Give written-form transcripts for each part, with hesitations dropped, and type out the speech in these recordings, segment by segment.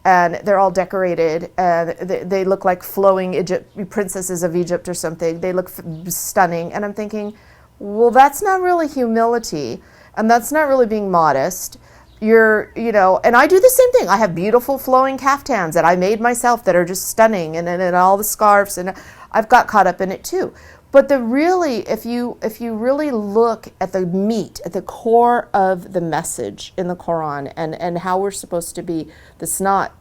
and they're all decorated, and they look like flowing princesses of Egypt or something. They look stunning, and I'm thinking, well, that's not really humility, and that's not really being modest. And I do the same thing. I have beautiful flowing caftans that I made myself that are just stunning, and all the scarves, and I've got caught up in it too. But if you really look at the meat, at the core of the message in the Quran, and how we're supposed to be, that's not,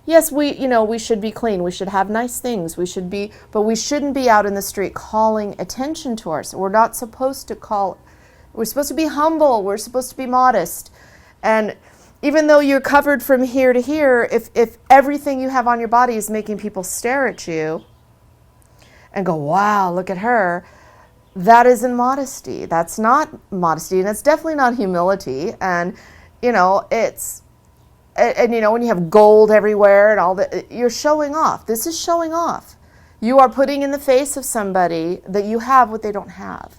yes, we should be clean, we should have nice things, but we shouldn't be out in the street calling attention to ourselves. We're not supposed to we're supposed to be humble, we're supposed to be modest. And even though you're covered from here to here, if everything you have on your body is making people stare at you and go, wow, look at her, that isn't modesty. That's not modesty, and it's definitely not humility. And, when you have gold everywhere and all that, you're showing off. This is showing off. You are putting in the face of somebody that you have what they don't have.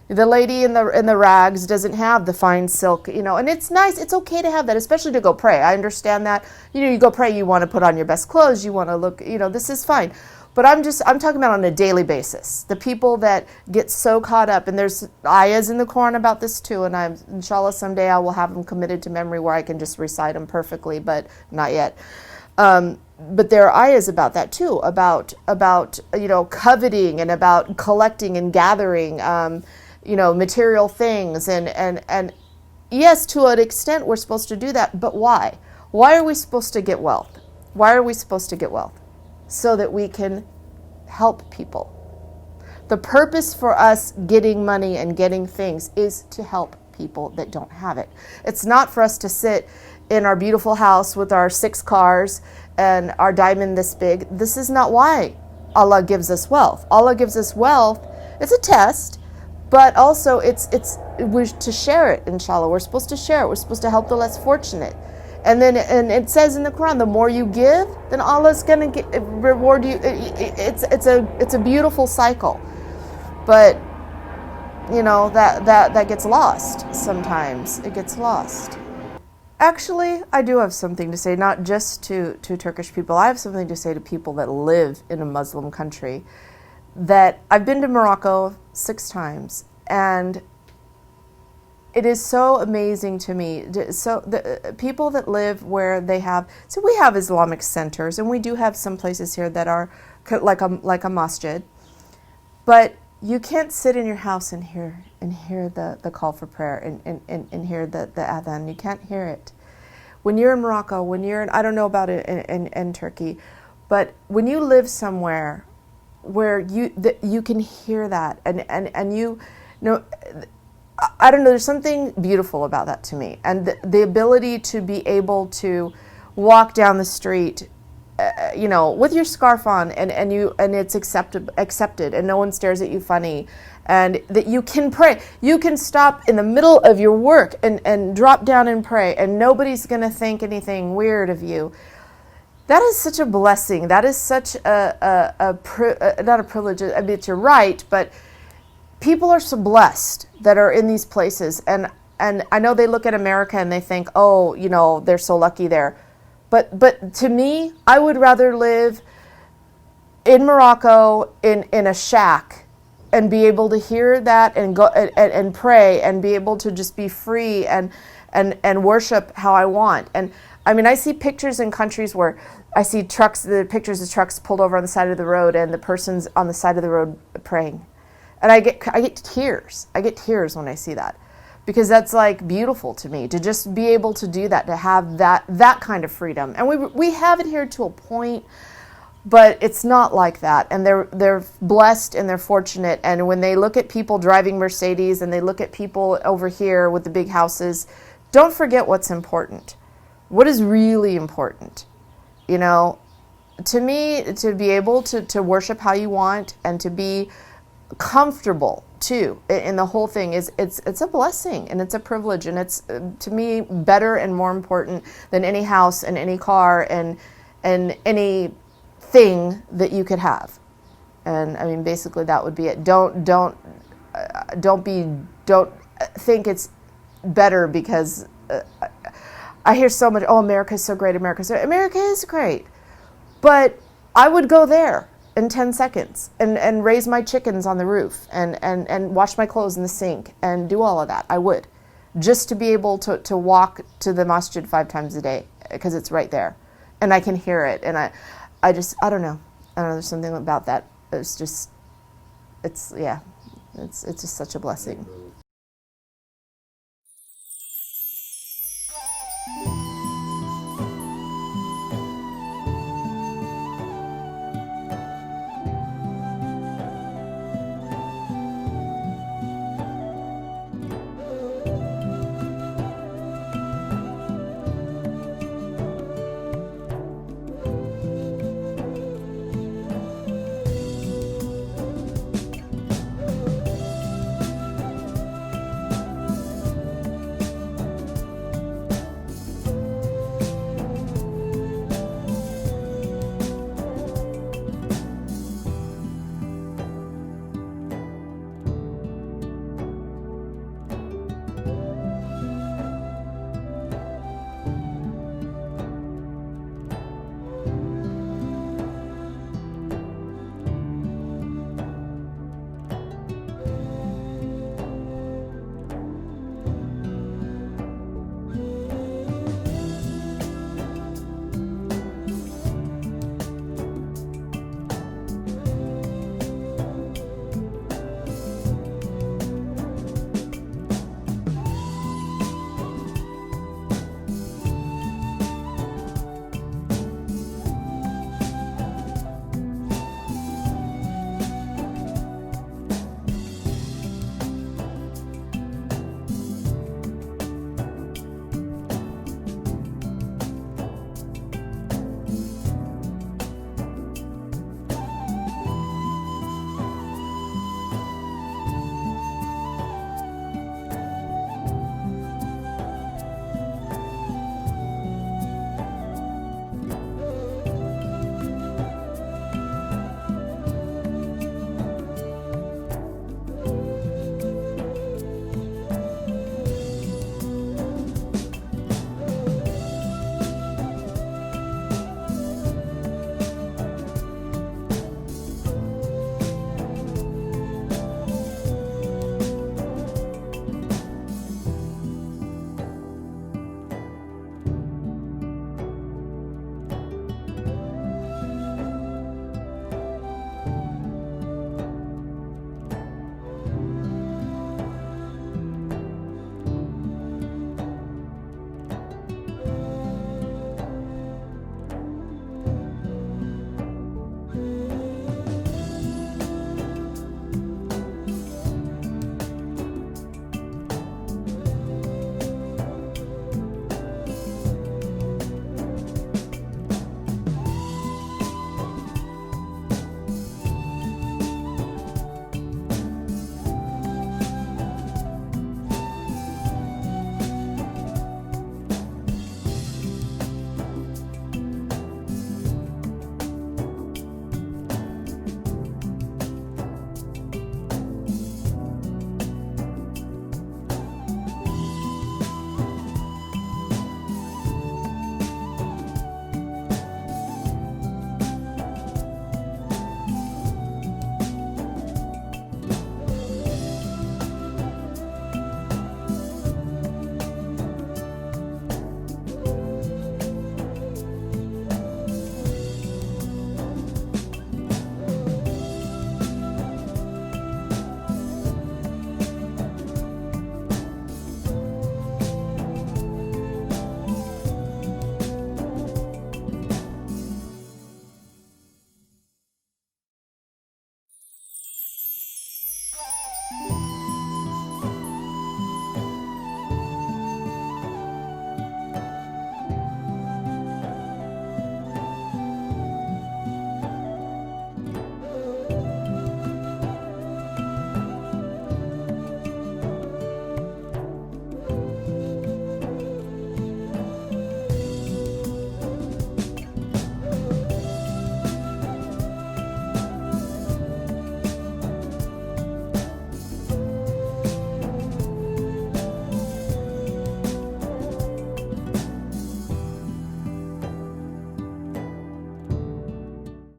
The lady in the rags doesn't have the fine silk, and it's nice. It's okay to have that, especially to go pray. I understand that. You go pray, you want to put on your best clothes, you want to look, this is fine. But I'm talking about on a daily basis. The people that get so caught up, and there's ayahs in the Quran about this too, and inshallah someday I will have them committed to memory where I can just recite them perfectly, but not yet. But there are ayahs about that too, about coveting and about collecting and gathering, material things, and yes, to an extent we're supposed to do that, but why? Why are we supposed to get wealth? Why are we supposed to get wealth? So that we can help people. The purpose for us getting money and getting things is to help people that don't have it. It's not for us to sit in our beautiful house with our 6 cars and our diamond this big. This is not why Allah gives us wealth. Allah gives us wealth. It's a test, but also we're to share it, inshallah. We're supposed to share it. We're supposed to help the less fortunate. And it says in the Quran, the more you give, then Allah's going to reward you. It's a beautiful cycle. But, that gets lost sometimes. It gets lost. Actually, I do have something to say, not just to Turkish people. I have something to say to people that live in a Muslim country. That I've been to Morocco 6 times, and it is so amazing to me. So the people that live where we have Islamic centers, and we do have some places here that are like a masjid, but you can't sit in your house and hear the call for prayer and hear the adhan. You can't hear it. When you're in Morocco, I don't know about it in Turkey, but when you live somewhere where you can hear that, and I don't know, there's something beautiful about that to me. And the ability to be able to walk down the street, with your scarf on, and it's accepted, and no one stares at you funny, and that you can pray. You can stop in the middle of your work and drop down and pray, and nobody's going to think anything weird of you. That is such a blessing. That is such not a privilege. I mean, it's your right, but people are so blessed that are in these places, and I know they look at America and they think, oh, they're so lucky there. But to me, I would rather live in Morocco in a shack and be able to hear that and go and pray and be able to just be free and worship how I want. And I mean, I see pictures in countries where I see the pictures of trucks pulled over on the side of the road, and the person's on the side of the road praying. And I get tears. I get tears when I see that, because that's like beautiful to me, to just be able to do that, to have that kind of freedom. And we have it here to a point, but it's not like that. And they're blessed and they're fortunate. And when they look at people driving Mercedes and they look at people over here with the big houses, don't forget what's important. What is really important? To me, to be able to worship how you want and to be comfortable too in the whole thing it's a blessing, and it's a privilege, and it's to me better and more important than any house and any car and any thing that you could have. And I mean, basically that would be it. Don't think it's better because I hear so much, oh, America is so great, America is great. But I would go there in 10 seconds and raise my chickens on the roof and wash my clothes in the sink and do all of that. I would. Just to be able to walk to the masjid 5 times a day because it's right there. And I can hear it. And I don't know. There's something about that. It's just such a blessing.